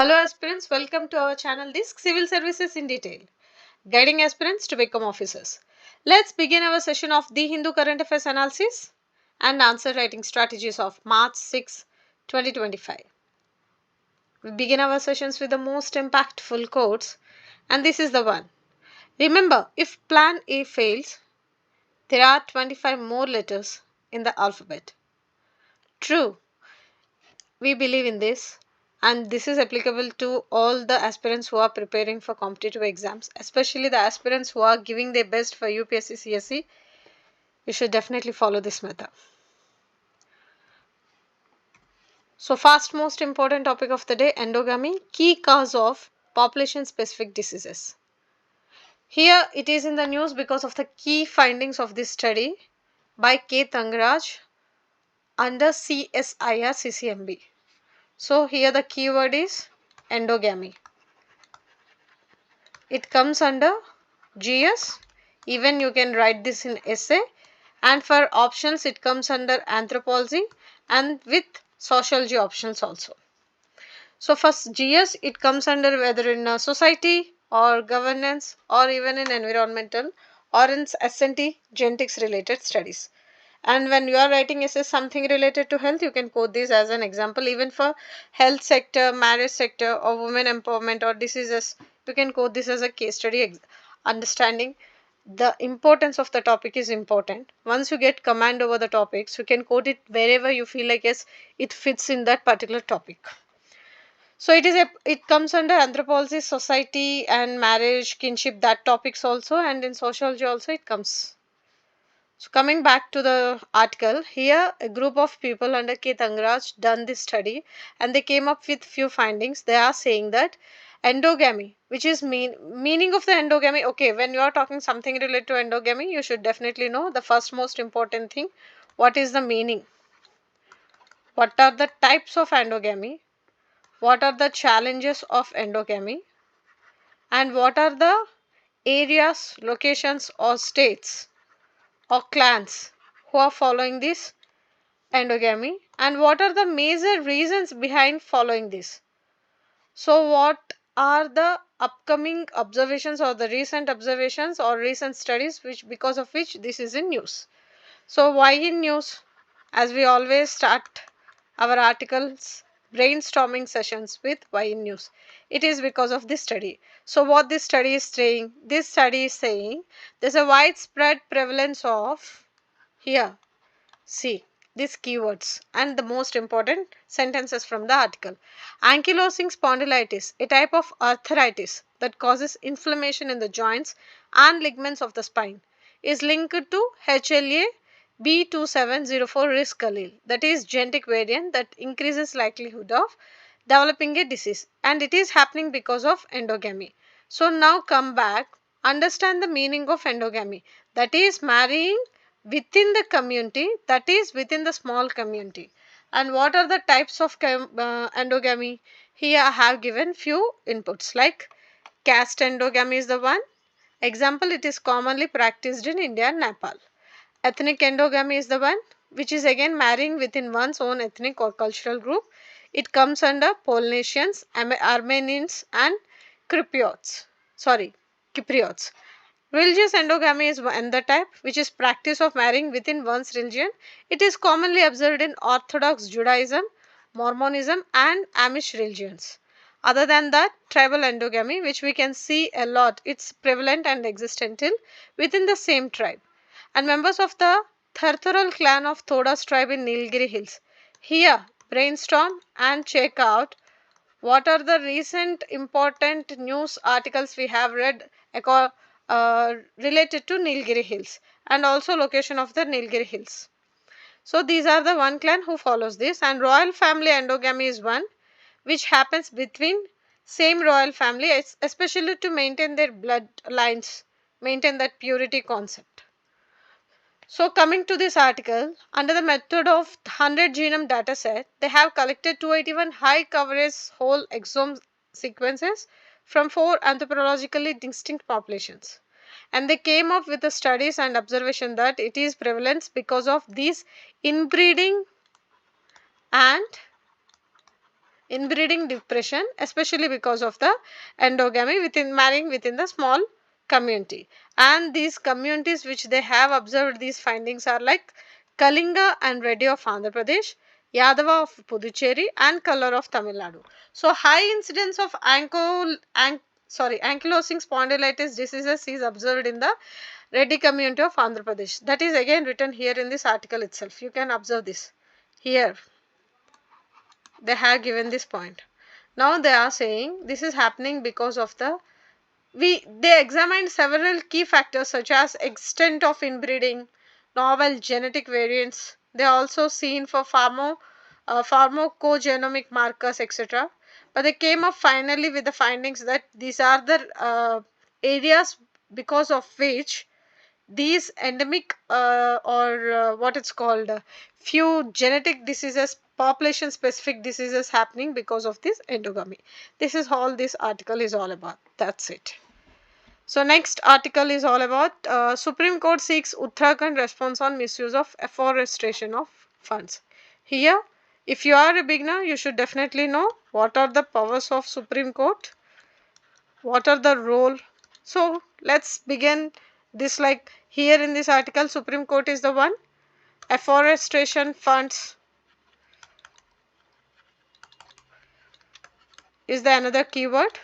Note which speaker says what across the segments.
Speaker 1: Hello aspirants, welcome to our channel Disc Civil Services in Detail, guiding aspirants to become officers. Let's begin our session of The Hindu Current Affairs Analysis and Answer Writing Strategies of March 6, 2025. We begin our sessions with the most impactful quotes, and this is the one. Remember, if plan A fails, there are 25 more letters in the alphabet. True, we believe in this, and this is applicable to all the aspirants who are preparing for competitive exams, especially the aspirants who are giving their best for UPSC CSE. You should definitely follow this method. So first most important topic of the day, endogamy, key cause of population specific diseases. Here it is in the news because of the key findings of this study by K. Tangraj under CSIR CCMB. So here the keyword is endogamy. It comes under GS, even you can write this in essay, and for options it comes under anthropology and with sociology options also. So first GS, it comes under whether in society or governance or even in environmental or in S&T genetics related studies. And when you are writing essay something related to health, you can quote this as an example. Even for health sector, marriage sector or women empowerment or diseases, you can quote this as a case study. Understanding the importance of the topic is important. Once you get command over the topics, you can quote it wherever you feel like yes, it fits in that particular topic. So it comes under anthropology, society and marriage, kinship, that topics also, and in sociology also it comes. So coming back to the article, here a group of people under K. Tangraj done this study and they came up with few findings. They are saying that endogamy, which is meaning of the endogamy. Okay, when you are talking something related to endogamy, you should definitely know the first most important thing. What is the meaning? What are the types of endogamy? What are the challenges of endogamy? And what are the areas, locations or states or clans who are following this endogamy, and what are the major reasons behind following this? So what are the upcoming observations or the recent observations or recent studies which because of which this is in news? So why in news? As we always start our articles brainstorming sessions with why in news. It is because of this study. So what this study is saying? This study is saying there's a widespread prevalence of, here, see these keywords and the most important sentences from the article. Ankylosing spondylitis, a type of arthritis that causes inflammation in the joints and ligaments of the spine, is linked to HLA B2704 risk allele, that is genetic variant that increases likelihood of developing a disease, and it is happening because of endogamy. So now come back, understand the meaning of endogamy, that is marrying within the community, that is within the small community. And what are the types of endogamy? Here I have given few inputs like caste endogamy is the one example. It is commonly practiced in India and Nepal. Ethnic endogamy is the one which is again marrying within one's own ethnic or cultural group. It comes under Polynesians, Armenians and Cypriots. Cypriots. Religious endogamy is another type, which is practice of marrying within one's religion. It is commonly observed in Orthodox Judaism, Mormonism and Amish religions. Other than that, tribal endogamy, which we can see a lot, it's prevalent and existent within the same tribe. And members of the Thartharal clan of Thodas tribe in Nilgiri Hills. Here, brainstorm and check out what are the recent important news articles we have read related to Nilgiri Hills and also location of the Nilgiri Hills. So these are the one clan who follows this, and royal family endogamy is one which happens between same royal family, especially to maintain their blood lines, maintain that purity concept. So coming to this article, under the method of 100 genome dataset, they have collected 281 high coverage whole exome sequences from 4 anthropologically distinct populations. And they came up with the studies and observation that it is prevalence because of these inbreeding and inbreeding depression, especially because of the endogamy within marrying within the small community. And these communities which they have observed these findings are like Kalinga and Reddy of Andhra Pradesh, Yadava of Puducherry and Kallar of Tamil Nadu. So high incidence of ankylosing spondylitis diseases is observed in the Reddy community of Andhra Pradesh. That is again written here in this article itself. You can observe this. Here they have given this point. Now they are saying this is happening because of the they examined several key factors such as extent of inbreeding, novel genetic variants. They are also seen for pharmacogenomic markers, etc. But they came up finally with the findings that these are the areas because of which these endemic or what it's called few genetic diseases, population specific diseases happening because of this endogamy. This is all this article is all about. That's it. So next article is all about Supreme Court seeks Uttarakhand response on misuse of afforestation of funds. Here, if you are a beginner, you should definitely know what are the powers of Supreme Court, what are the role. So let's begin this. Like here in this article, Supreme Court is the one. Afforestation funds is the another keyword.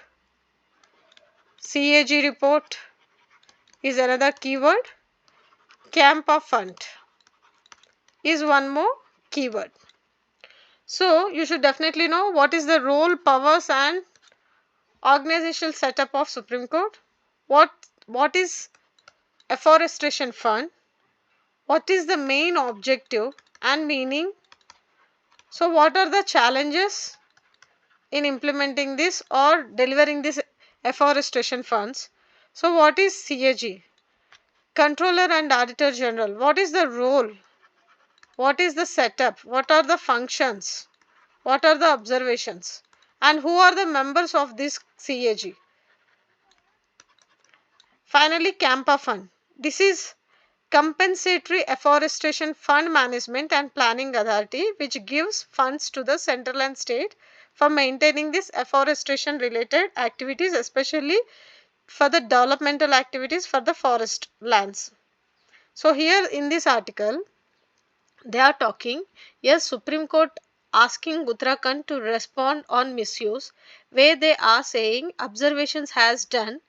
Speaker 1: CAG report is another keyword. Campa fund is one more keyword. So you should definitely know what is the role, powers and organizational setup of Supreme Court. What is afforestation fund? What is the main objective and meaning? So what are the challenges in implementing this or delivering this afforestation funds? So what is CAG? Controller and Auditor General. What is the role? What is the setup? What are the functions? What are the observations? And who are the members of this CAG? Finally, Campa Fund. This is Compensatory Afforestation Fund Management and Planning Authority, which gives funds to the central and state for maintaining this afforestation related activities, especially for the developmental activities for the forest lands. So here in this article, they are talking, yes, Supreme Court asking Uttarakhand to respond on misuse, where they are saying observations has done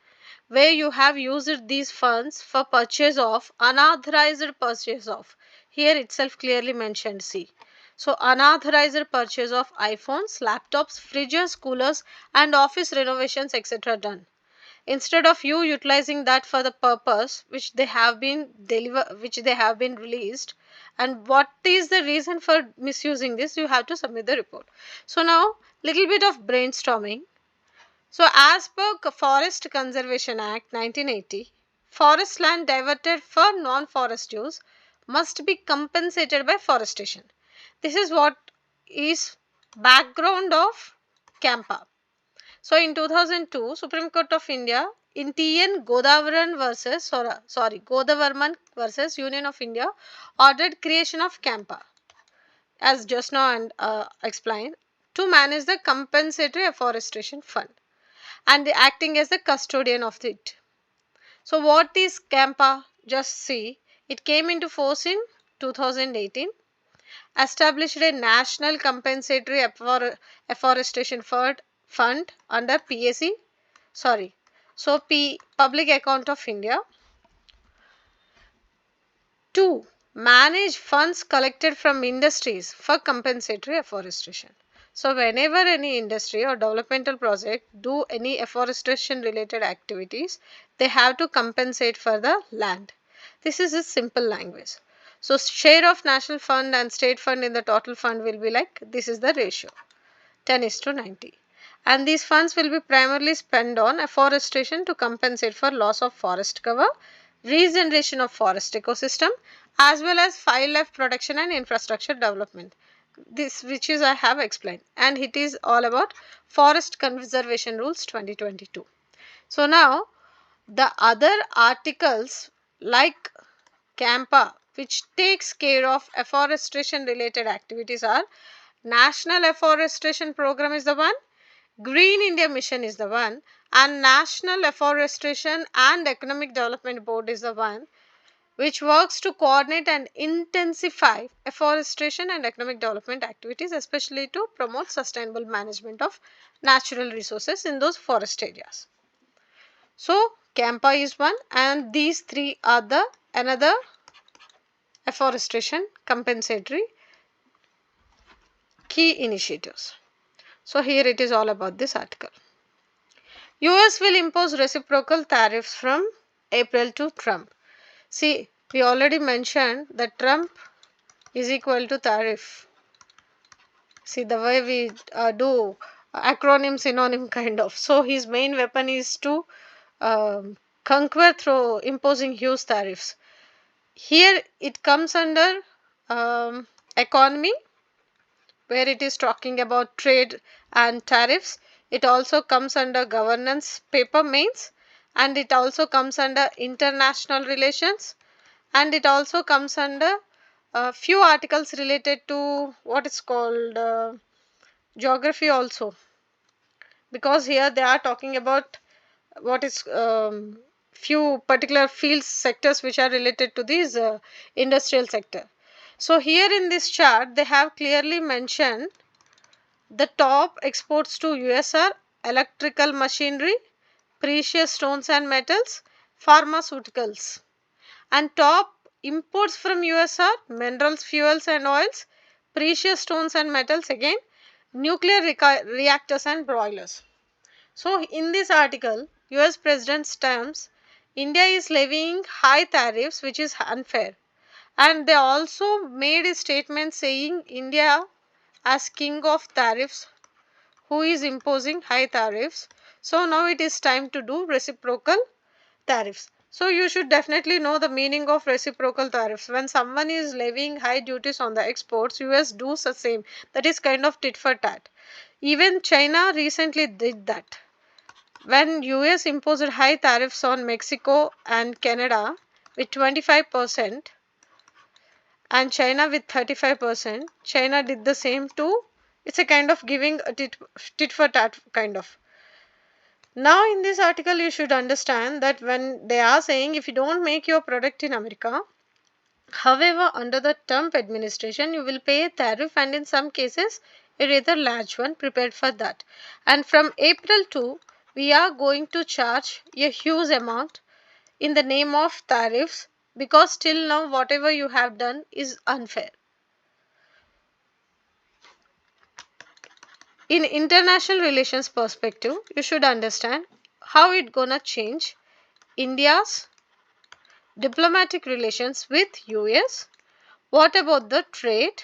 Speaker 1: where you have used these funds for purchase of unauthorized purchase of. Here itself clearly mentioned, see. So unauthorized purchase of iPhones, laptops, fridges, coolers and office renovations, etc. done. Instead of you utilizing that for the purpose which they have been released, and what is the reason for misusing this, you have to submit the report. So now little bit of brainstorming. So as per Forest Conservation Act 1980, forest land diverted for non-forest use must be compensated by forestation. This is what is background of Campa. So in 2002, Supreme Court of India in TN Godavarman versus Union of India ordered creation of Campa, as just now and explained, to manage the compensatory afforestation fund and acting as the custodian of it. So what is Campa? Just see, it came into force in 2018, established a national compensatory afforestation fund under Public Account of India to manage funds collected from industries for compensatory afforestation. So whenever any industry or developmental project do any afforestation related activities, they have to compensate for the land. This is a simple language. So share of national fund and state fund in the total fund will be like, this is the ratio, 10:90. And these funds will be primarily spent on afforestation to compensate for loss of forest cover, regeneration of forest ecosystem, as well as wildlife protection and infrastructure development. This which is I have explained, and it is all about Forest Conservation Rules 2022. So now the other articles like Campa, which takes care of afforestation related activities, are National Afforestation Program is the one, Green India Mission is the one, and National Afforestation and Economic Development Board is the one which works to coordinate and intensify afforestation and economic development activities, especially to promote sustainable management of natural resources in those forest areas. So, CAMPA is one, and these three are the another afforestation compensatory key initiatives. So, here it is all about this article. US will impose reciprocal tariffs from April to Trump. See, we already mentioned that Trump is equal to tariff. See, the way we do acronym synonym kind of. So, his main weapon is to conquer through imposing huge tariffs. Here it comes under economy, where it is talking about trade and tariffs. It also comes under governance paper mains, and it also comes under international relations, and it also comes under a few articles related to what is called geography also, because here they are talking about what is few particular fields sectors which are related to this industrial sector. So here in this chart they have clearly mentioned the top exports to US are electrical machinery, precious stones and metals, pharmaceuticals, and top imports from US are minerals, fuels and oils, precious stones and metals, again nuclear reactors and broilers. So in this article, US President stamps India is levying high tariffs which is unfair, and they also made a statement saying India as king of tariffs who is imposing high tariffs. So now it is time to do reciprocal tariffs. So you should definitely know the meaning of reciprocal tariffs. When someone is levying high duties on the exports, US does the same. That is kind of tit for tat. Even China recently did that. When US imposed high tariffs on Mexico and Canada with 25% and China with 35%, China did the same too. It's a kind of giving a tit for tat kind of. Now in this article you should understand that when they are saying if you don't make your product in America, however under the Trump administration you will pay a tariff, and in some cases a rather large one, prepared for that. And from April 2 we are going to charge a huge amount in the name of tariffs, because till now whatever you have done is unfair. In international relations perspective, you should understand how it gonna change India's diplomatic relations with US. What about the trade,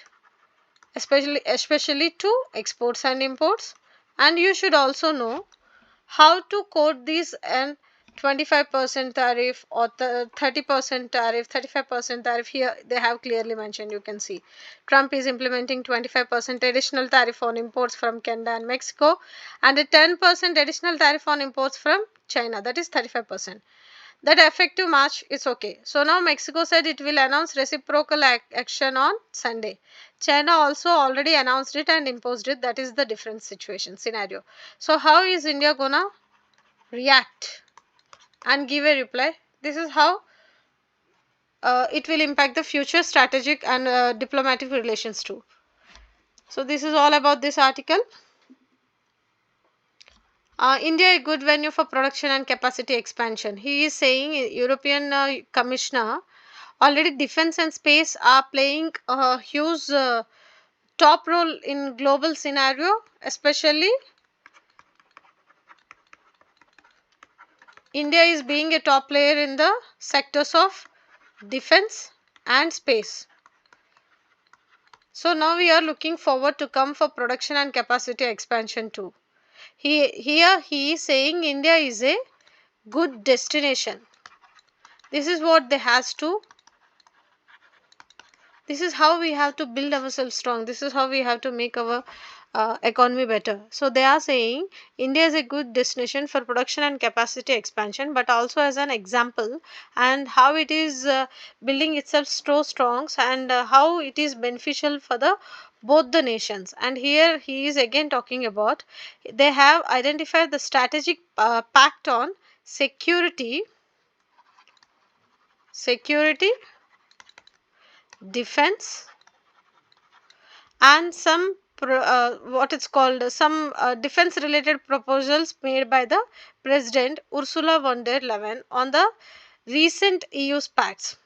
Speaker 1: especially to exports and imports? And you should also know how to code these and 25% tariff or 30% tariff, 35% tariff. Here they have clearly mentioned, you can see Trump is implementing 25% additional tariff on imports from Canada and Mexico, and a 10% additional tariff on imports from China, that is 35%. That effective March is okay. So now Mexico said it will announce reciprocal action on Sunday. China also already announced it and imposed it. That is the different situation scenario. So how is India gonna react and give a reply? This is how it will impact the future strategic and diplomatic relations too. So this is all about this article. India a good venue for production and capacity expansion. He is saying European Commissioner already defense and space are playing a huge top role in global scenario, especially India is being a top player in the sectors of defense and space. So now we are looking forward to come for production and capacity expansion too. Here he is saying India is a good destination. This is what they has to. This is how we have to build ourselves strong. This is how we have to make our economy better. So they are saying India is a good destination for production and capacity expansion, but also as an example and how it is building itself so strong, and how it is beneficial for the both the nations. And here he is again talking about they have identified the strategic pact on security, defense, and some what it's called some defense related proposals made by the President Ursula von der Leyen on the recent EU pacts.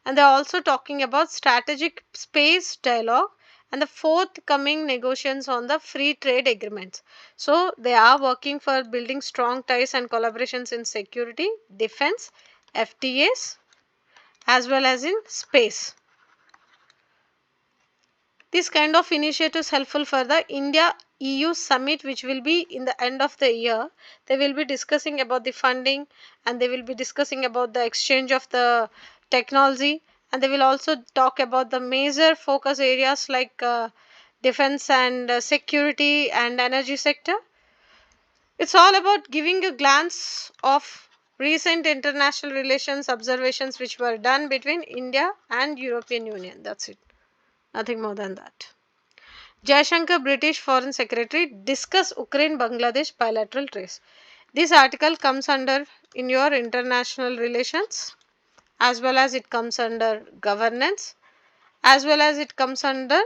Speaker 1: And they are also talking about strategic space dialogue and the forthcoming negotiations on the free trade agreements. So they are working for building strong ties and collaborations in security, defense, FTAs, as well as in space. This kind of initiatives helpful for the India EU summit, which will be in the end of the year. They will be discussing about the funding, and they will be discussing about the exchange of the technology, and they will also talk about the major focus areas like defense and security and energy sector. It's all about giving a glance of recent international relations observations which were done between India and European Union. That's it. Nothing more than that. Jaishankar, British Foreign Secretary, discuss Ukraine-Bangladesh bilateral trade. This article comes under in your international relations, as well as it comes under governance, as well as it comes under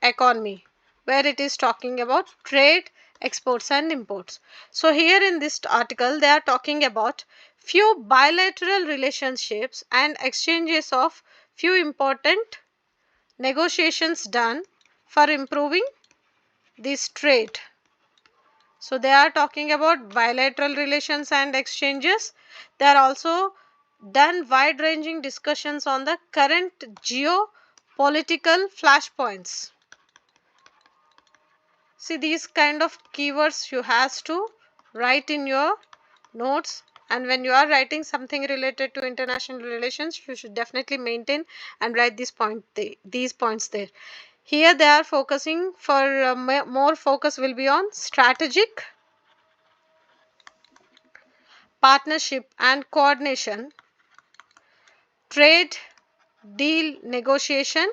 Speaker 1: economy, where it is talking about trade, exports and imports. So here in this article they are talking about few bilateral relationships and exchanges of few important negotiations done for improving this trade. So they are talking about bilateral relations and exchanges. They are also done wide ranging discussions on the current geopolitical flashpoints. See, these kind of keywords you have to write in your notes, and when you are writing something related to international relations, you should definitely maintain and write these points there. Here they are focusing for more focus will be on strategic partnership and coordination, trade deal negotiation,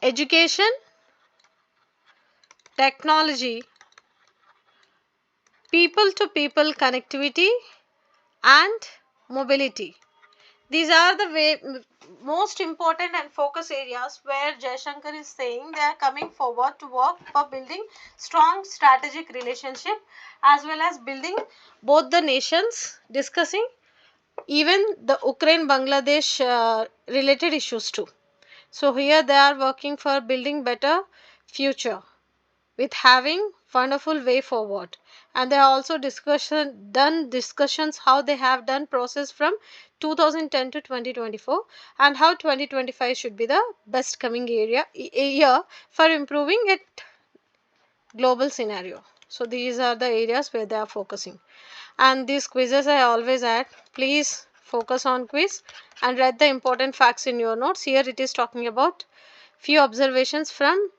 Speaker 1: education, technology, people to people connectivity and mobility. These are the most important and focus areas where Jaishankar is saying they are coming forward to work for building strong strategic relationship as well as building both the nations, discussing even the Ukraine-Bangladesh related issues too. So here they are working for building better future with having wonderful way forward, and they are also done discussions how they have done process from 2010 to 2024 and how 2025 should be the best coming year for improving it global scenario. So these are the areas where they are focusing, and these quizzes I always add. Please focus on quiz and write the important facts in your notes. Here it is talking about few observations from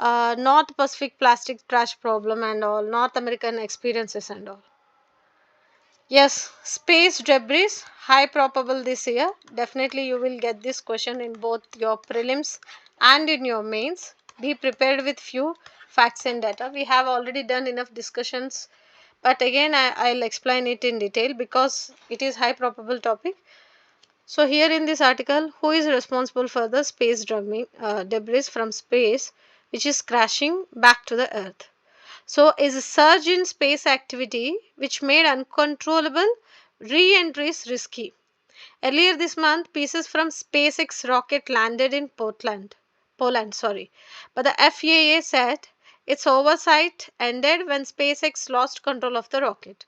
Speaker 1: North Pacific plastic trash problem and all, North American experiences and all. Yes, space debris, high probable this year. Definitely you will get this question in both your prelims and in your mains. Be prepared with few facts and data. We have already done enough discussions, but again I'll explain it in detail because it is high probable topic. So here in this article, who is responsible for the space debris from space which is crashing back to the earth? So is a surge in space activity which made uncontrollable re-entries risky. Earlier this month, pieces from SpaceX rocket landed in Poland, but the FAA said its oversight ended when SpaceX lost control of the rocket.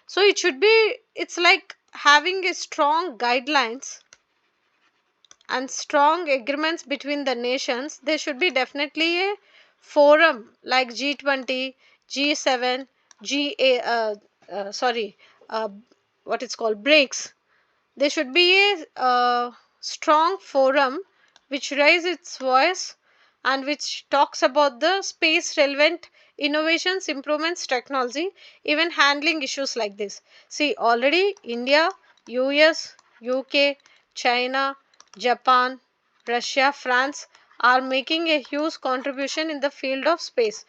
Speaker 1: So it's like having a strong guidelines and strong agreements between the nations. There should be definitely a forum like G20, G7, what it's called, BRICS. There should be a strong forum which raises its voice and which talks about the space relevant innovations, improvements, technology, even handling issues like this. See, already India, US, UK, China, Japan, Russia, France are making a huge contribution in the field of space.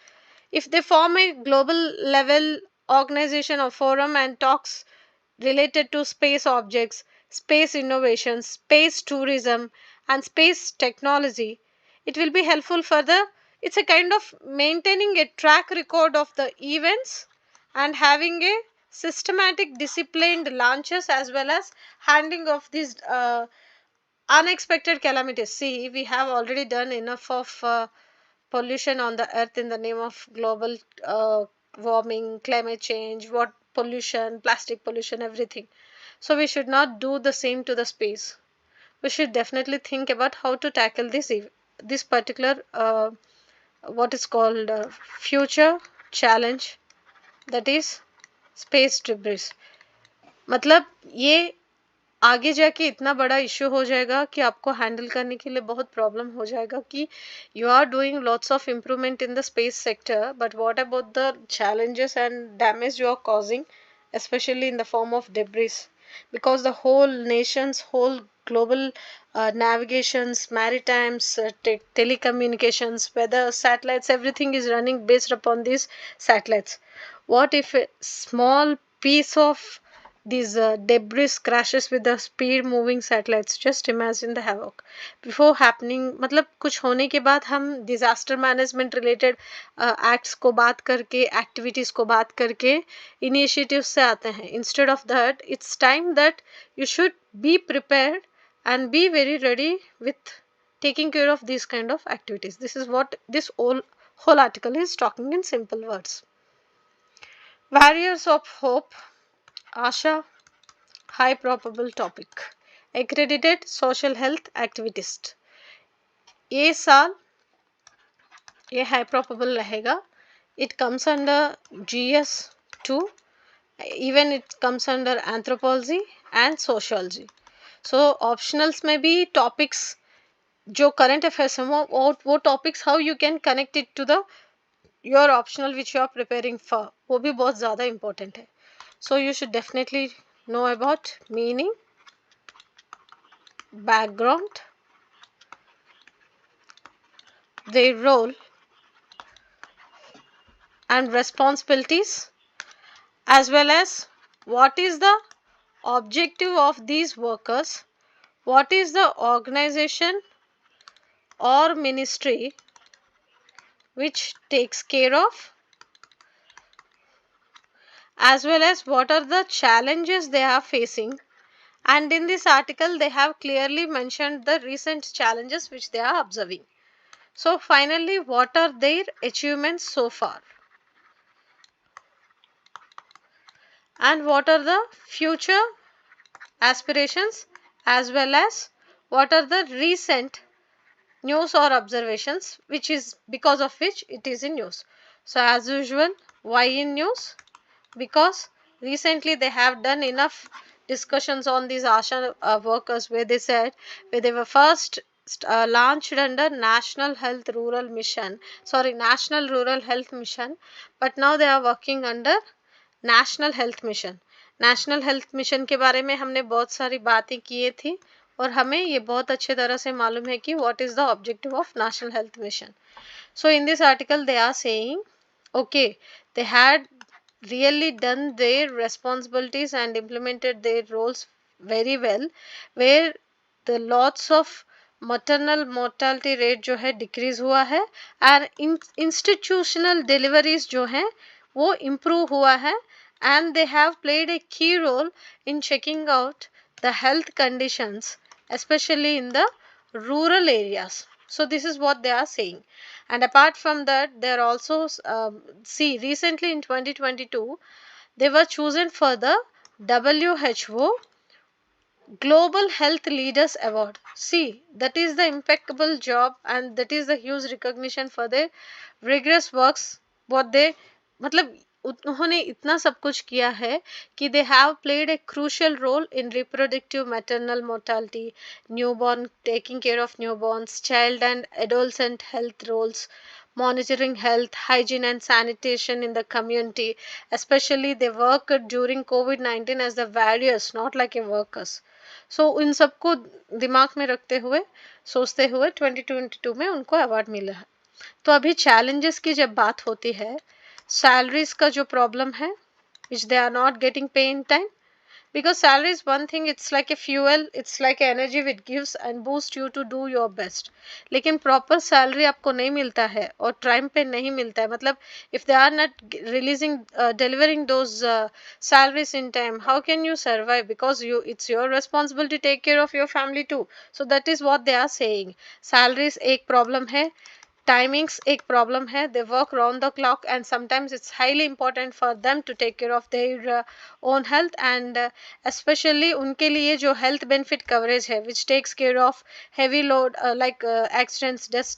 Speaker 1: If they form a global level organization or forum and talks related to space objects, space innovations, space tourism, and space technology, it will be helpful for the, it's a kind of maintaining a track record of the events and having a systematic disciplined launches as well as handling of these unexpected calamities. See, we have already done enough of pollution on the earth in the name of global warming, climate change, what pollution, plastic pollution, everything. So we should not do the same to the space. We should definitely think about how to tackle this particular what is called future challenge, that is space debris. मतलब ये आगे जाके इतना बड़ा issue हो जाएगा कि आपको हैंडल करने के लिए बहुत प्रॉब्लम हो जाएगा कि you are doing lots of improvement in the space sector, but what about the challenges and damage you are causing, especially in the form of debris, because the whole nation's whole global navigations, maritimes, telecommunications, weather, satellites, everything is running based upon these satellites. What if a small piece of these debris crashes with the speed moving satellites? Just imagine the havoc before happening. मतलब कुछ होने के बाद हम disaster management related acts को बात करके, activities को बात करके, initiatives से आते हैं. Instead of that, it's time that you should be prepared and be very ready with taking care of these kind of activities. This is what this whole article is talking in simple words. Barriers of hope. Asha, high probable topic. Accredited social health activist. ये साल ये high probable रहेगा. It comes under GS2. Even it comes under anthropology and sociology. So optionals may be topics जो current affairs हैं वो topics how you can connect it to the your optional which you are preparing for, वो भी बहुत ज़्यादा important है. So you should definitely know about meaning, background, their role and responsibilities, as well as what is the objective of these workers, what is the organization or ministry which takes care of, as well as what are the challenges they are facing. And in this article they have clearly mentioned the recent challenges which they are observing. So finally, what are their achievements so far and what are the future aspirations, as well as what are the recent news or observations which is because of which it is in news. So as usual, why in news? Because recently they have done enough discussions on these ASHA workers where they said where they were first launched under National Rural Health Mission, but now they are working under national health mission. National health mission के बारे में हमने बहुत सारी बातें किए थी और हमें ये बहुत अच्छे तरह से मालूम है कि what is the objective of national health mission. So in this article they are saying okay, they had really done their responsibilities and implemented their roles very well, where the lots of maternal mortality rate जो है decrease हुआ है and institutional deliveries जो हैं वो improve हुआ है, and they have played a key role in checking out the health conditions especially in the rural areas. So this is what they are saying. And apart from that, they are also see recently in 2022 they were chosen for the WHO Global Health Leaders Award. See, that is the impeccable job and that is the huge recognition for their rigorous works. What they मतलब उन्होंने इतना सब कुछ किया है कि they have played a crucial role in reproductive maternal mortality, newborn, taking care of newborns, child and adolescent health roles, monitoring health, hygiene and sanitation in the community. Especially they work during COVID-19 as the warriors, not like a workers. So इन सबको दिमाग में रखते हुए सोचते हुए 2022 में उनको award मिला है. तो अभी चैलेंजेस की जब बात होती है, सैलरीज का जो प्रॉब्लम है, which they are not getting pay in time, because salary is one thing, it's like a fuel, it's like energy which gives and boosts you to do your best. लेकिन proper salary आपको नहीं मिलता है और time पे नहीं मिलता है, मतलब if they are not releasing delivering those salaries in time, how can you survive? Because you, it's your responsibility to take care of your family too. So that is what they are saying. Salaries एक problem है, timings एक problem है, they work round the clock and sometimes it's highly important for them to take care of their own health, and especially उनके लिए जो health benefit coverage है which takes care of heavy load like accidents, death,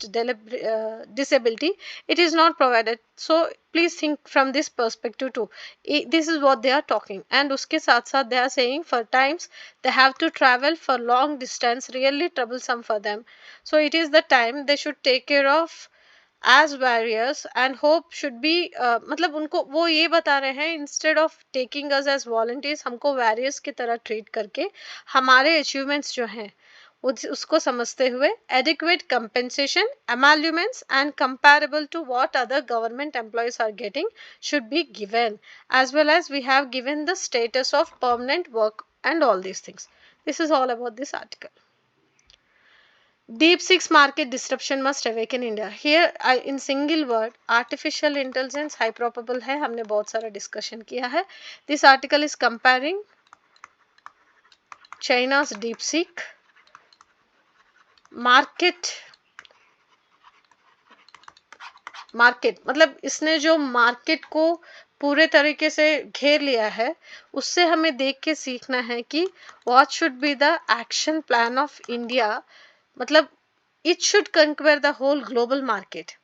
Speaker 1: disability, it is not provided. So please think from this perspective too. This is what they are talking, and उसके साथ साथ they are saying for times they have to travel for long distance, really troublesome for them. So it is the time they should take care of as warriors, and hope should be मतलब उनको वो ये बता रहे हैं, instead of taking us as volunteers, हमको warriors की तरह treat करके हमारे achievements जो हैं उसको समझते हुए adequate compensation, emoluments and comparable to what other government employees are getting should be given, as well as we have given the status of permanent work and all these things. This is all about this article. Deep six market disruption must awaken India. Here in single word, artificial intelligence high probable है, हमने बहुत सारा discussion किया है. This article is comparing China's DeepSeek market मतलब इसने जो market को पूरे तरीके से घेर लिया है, उससे हमें देख के सीखना है कि what should be the action plan of India, मतलब it should conquer the whole global market.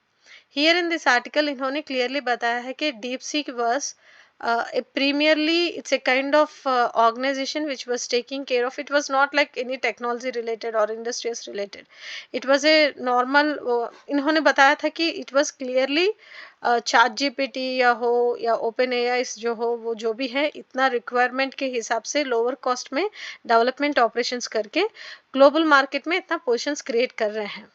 Speaker 1: Here in this article इन्होंने clearly बताया है कि DeepSeek was a premierly, it's a kind of organization which was taking care of, it was not like any technology related or industries related, it was a normal इन्होंने बताया था कि it was clearly chat gpt या हो या open AI जो हो, वो जो भी है इतना रिक्वायरमेंट के हिसाब से लोअर कॉस्ट में डेवलपमेंट ऑपरेशंस करके ग्लोबल मार्केट में इतना पोजीशंस क्रिएट कर रहे हैं.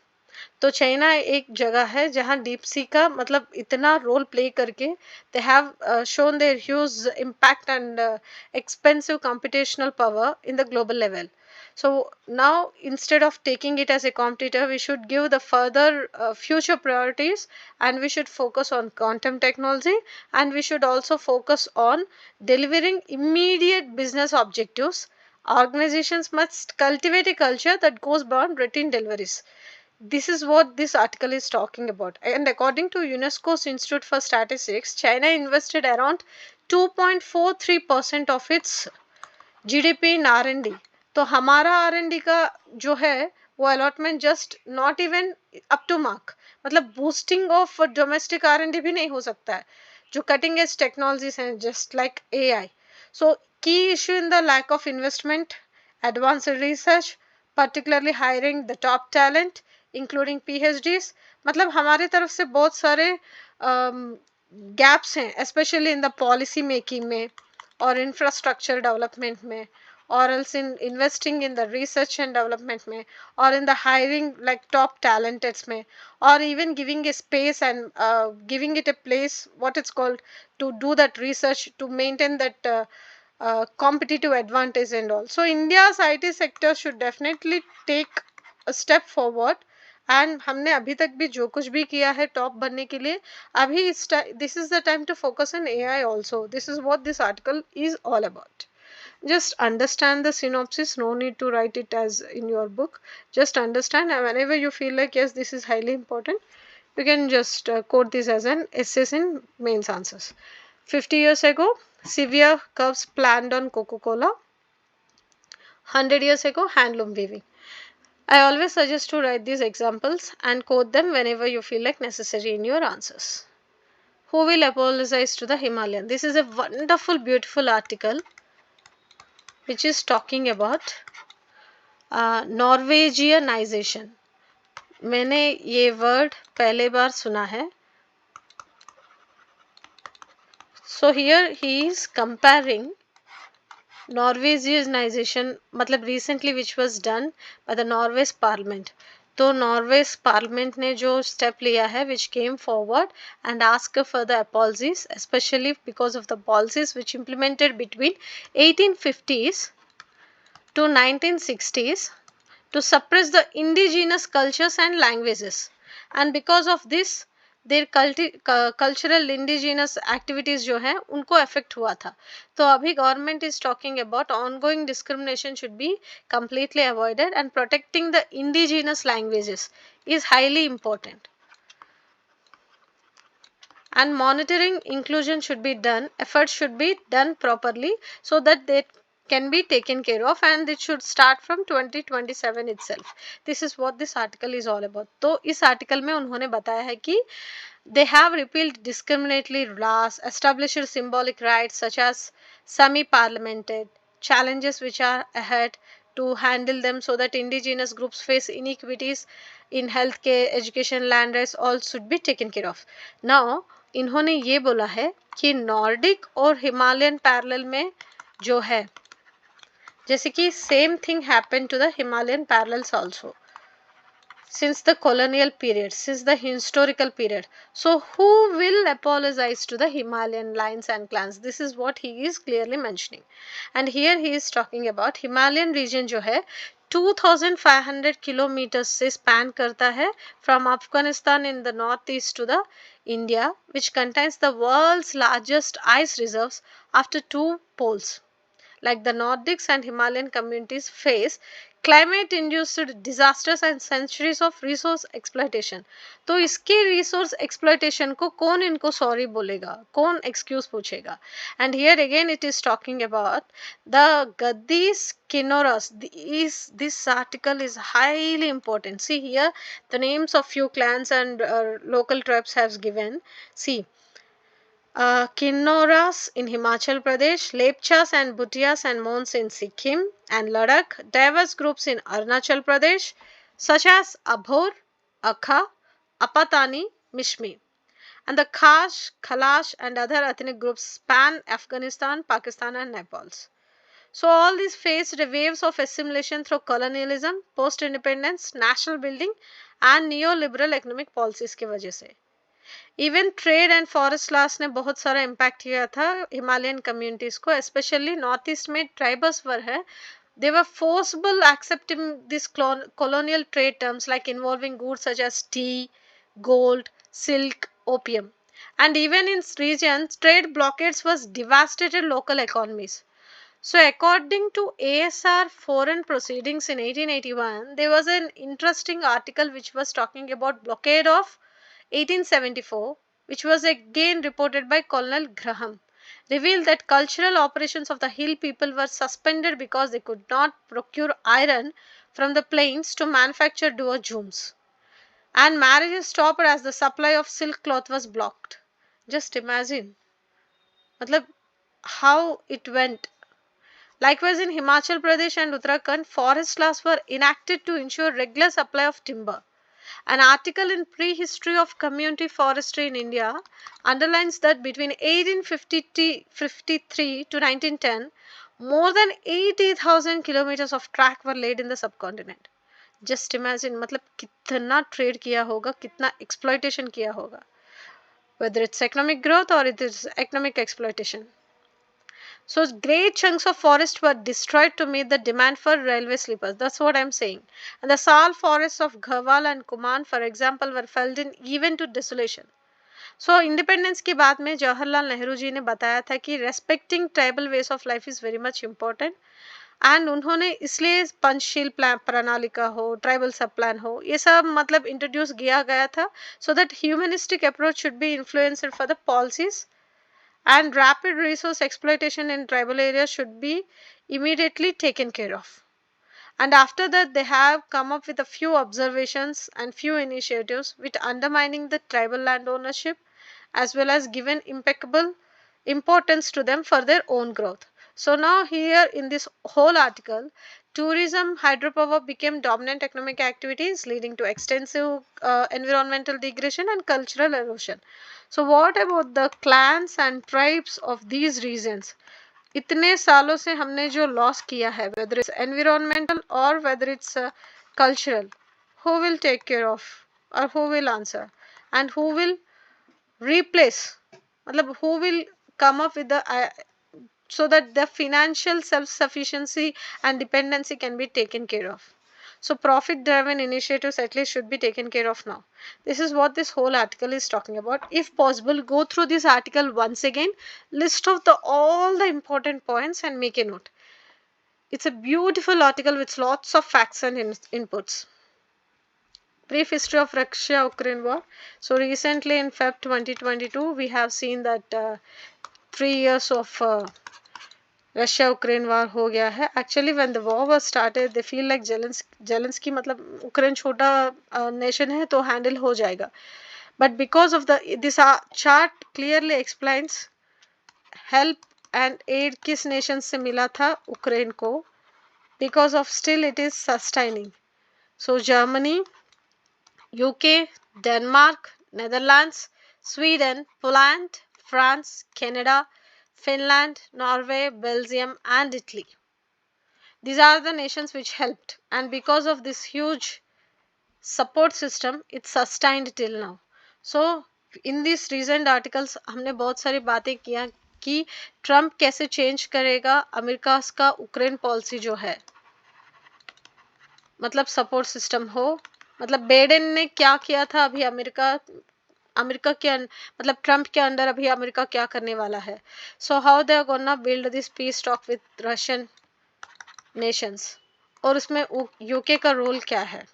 Speaker 1: तो चाइना एक जगह है जहां डीप सी का मतलब इतना रोल प्ले करके they have shown their huge impact and expensive computational power in the global level. So now instead of taking it as a competitor, we should give the further future priorities, and we should focus on quantum technology, and we should also focus on delivering immediate business objectives. Organizations must cultivate a culture that goes beyond routine deliveries. This is what this article is talking about. And according to UNESCO's Institute for Statistics, China invested around 2.43% of its GDP in R&D. तो हमारा R&D का जो है वो allotment just not even up to mark, मतलब boosting of domestic R&D भी नहीं हो सकता है. जो कटिंग एज टेक्नोलॉजीज हैं just like AI. So key issue in the lack of investment, advanced research, particularly hiring the top talent including PhDs. मतलब हमारे तरफ से बहुत सारे गैप्स हैं, specially in the policy making में और इंफ्रास्ट्रक्चर डेवलपमेंट में, or else in investing in the research and development में, or in the hiring like top talents में, or even giving a space and giving it a place, what it's called, to do that research to maintain that competitive advantage and all. So India's IT sector should definitely take a step forward. And हमने अभी तक भी जो कुछ भी किया है top बनने के लिए, अभी this is the time to focus on AI also. This is what this article is all about. Just understand the synopsis, no need to write it as in your book. Just understand, and whenever you feel like yes this is highly important, you can just quote this as an essays in mains answers. 50 years ago, severe curbs planned on Coca-Cola. 100 years ago, handloom weaving. I always suggest to write these examples and quote them whenever you feel like necessary in your answers. Who will apologize to the Himalayan? This is a wonderful, beautiful article which is talking about Norwegianization. मैंने ये word पहले बार सुना है. So here he is comparing Norwegianization, मतलब recently which was done by the Norway's parliament. तो Norway's parliament ने जो step लिया है, which came forward and asked for the apologies, especially because of the policies which implemented between 1850s to 1960s to suppress the indigenous cultures and languages, and because of this their cultural indigenous activities जो है उनको affect हुआ था. तो अभी government is talking about ongoing discrimination should be completely avoided and protecting the indigenous languages is highly important. And monitoring inclusion should be done, efforts should be done properly so that they can be taken care of, and it should start from 2027 itself. This is what this article is all about. तो इस article में उन्होंने बताया है कि they have repealed discriminatory laws, established symbolic rights such as semi-parliamented challenges which are ahead to handle them so that indigenous groups face inequities in healthcare, education, land rights, all should be taken care of. Now इन्होंने ये बोला है कि Nordic और Himalayan parallel में जो है, जैसे कि same thing happen to the Himalayan parallels also since the colonial period, since the historical period. So who will apologize to the Himalayan lines and clans? This is what he is clearly mentioning. And here he is talking about Himalayan region जो है 2500 kilometers से span करता है from Afghanistan in the northeast to the India, which contains the world's largest ice reserves after two poles. Like the Nordics and Himalayan communities face climate induced disasters and centuries of resource exploitation. तो इसके resource exploitation को कौन इनको sorry बोलेगा, कौन excuse पूछेगा? And here again it is talking about the Gaddis Kinnoras. This article is highly important. See here the names of few clans and local tribes have given. See, Kinnoras in Himachal Pradesh, Lepchas and Bhutias and Mons in Sikkim and Ladakh, diverse groups in Arunachal Pradesh such as Abhor, Akha, Apatani, Mishmi, and the Khash, Khalash and other ethnic groups span Afghanistan, Pakistan and Nepal. So all these faced waves of assimilation through colonialism, post-independence, national building and neoliberal economic policies की वजह से. Even trade and forest loss ने बहुत सारा impact किया था Himalayan communities को, specially north east में ट्राइबल्स वर है. They were forcible accepting these colonial trade terms like involving goods such as tea, gold, silk, opium. And even in regions, trade blockades was devastated local economies. So according to ASR Foreign Proceedings in 1881, there was an interesting article which was talking about blockade of 1874, which was again reported by Colonel Graham, revealed that cultural operations of the hill people were suspended because they could not procure iron from the plains to manufacture duojooms. And marriages stopped as the supply of silk cloth was blocked. Just imagine matlab, how it went. Likewise, in Himachal Pradesh and Uttarakhand, forest laws were enacted to ensure regular supply of timber. An article in Prehistory of Community Forestry in India underlines that between 1853 to 1910, more than 80,000 kilometers of track were laid in the subcontinent. Just imagine, मतलब कितना trade किया होगा, कितना exploitation किया होगा, whether it's economic growth or it is economic exploitation. So great chunks of forest were destroyed to meet the demand for railway sleepers. That's what I'm saying. And the sal forests of Gharwal and Kuman, for example, were felled in even to desolation. So independence के बाद में जवाहरलाल नेहरू जी ने बताया था कि respecting tribal ways of life is very much important. And उन्होंने इसलिए पंचशील प्रणालिका हो, ट्राइबल सब प्लान हो, ये सब मतलब इंट्रोड्यूस किया गया था so that humanistic approach should be influenced for the policies. And rapid resource exploitation in tribal areas should be immediately taken care of. And after that, they have come up with a few observations and few initiatives with undermining the tribal land ownership as well as given impeccable importance to them for their own growth. So now here in this whole article, tourism, hydropower became dominant economic activities, leading to extensive environmental degradation and cultural erosion. So what about the clans and tribes of these regions? इतने सालों से हमने जो loss किया है, whether it's environmental or whether it's cultural, who will take care of or who will answer and who will replace, मतलब who will come up with the so that the financial self-sufficiency and dependency can be taken care of. So profit driven initiatives at least should be taken care of now. This is what this whole article is talking about. If possible, go through this article once again, list of all the important points and make a note. It's a beautiful article with lots of facts and inputs. Brief history of Russia-Ukraine war. So recently in Feb 2022, we have seen that 3 years of Russia-Ukraine वार हो गया है. Actually when the war was started, they feel like Zelensky मतलब Ukraine छोटा nation है तो handle हो जाएगा. But because of this chart clearly explains help and aid किस नेशन से मिला था यूक्रेन को, because of still it is sustaining. So Germany, UK, Denmark, Netherlands, Sweden, Poland, France, Canada, Finland, Norway, Belgium and Italy. These are the nations which helped, and because of this huge support system, it's sustained till now. So in these recent articles हमने बहुत सारी बातें किया कि Trump कैसे change करेगा America का Ukraine policy जो है, मतलब सपोर्ट सिस्टम हो, मतलब बाइडेन ने क्या किया था, अभी अमेरिका के मतलब ट्रम्प के अंडर अभी अमेरिका क्या करने वाला है. So how they are gonna build this peace talk with Russian nations, और उसमें यूके का रोल क्या है.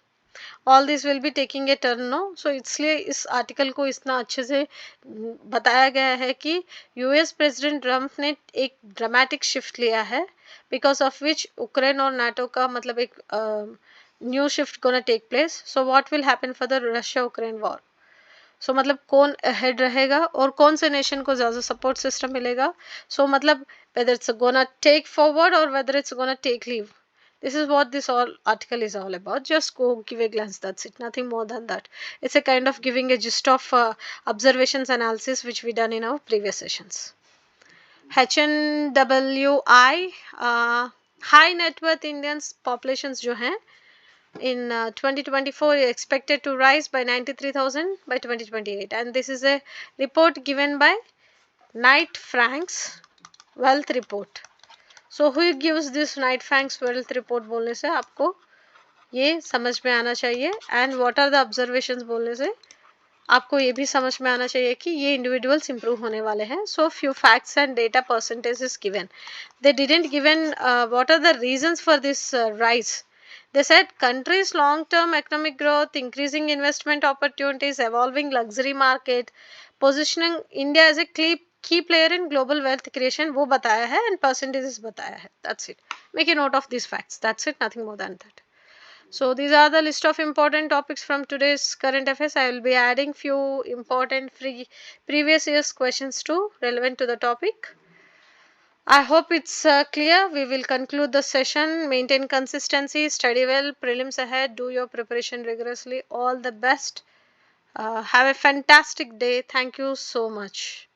Speaker 1: All this will be taking a turn no. So इसलिए इस आर्टिकल को इतना अच्छे से बताया गया है कि यूएस प्रेसिडेंट ट्रम्प ने एक ड्रामेटिक शिफ्ट लिया है, बिकॉज ऑफ विच यूक्रेन और नाटो का मतलब एक new shift gonna take place. So what will happen for the Russia Ukraine war. So मतलब कौन अहेड रहेगा और कौन से नेशन को ज़्यादा सपोर्ट सिस्टम मिलेगा. सो मतलब whether it's gonna take forward or whether it's gonna take leave. This is what this all article is all about. Just go give a glance, that's it, nothing more than that. It's a kind of giving a gist of observations analysis which we done in our previous sessions. HNWI high net worth Indians populations जो हैं in 2024 is expected to rise by 93,000 by 2028, and this is a report given by Knight Frank's wealth report. So who gives this Knight Frank's wealth report बोलने से आपको ये समझ में आना चाहिए, and what are the observations बोलने से आपको ये भी समझ में आना चाहिए कि ये individuals improve होने वाले हैं. So few facts and data percentages given. They didn't given what are the reasons for this rise. They said country's long-term economic growth, increasing investment opportunities, evolving luxury market, positioning India as a key player in global wealth creation, वो बताया है, and percentages बताया है. That's it. Make a note of these facts. That's it. Nothing more than that. So these are the list of important topics from today's current affairs. I will be adding few important previous year's questions too, relevant to the topic. I hope it's clear. We will conclude the session. Maintain consistency, study well, prelims ahead, do your preparation rigorously. All the best. Have a fantastic day. Thank you so much.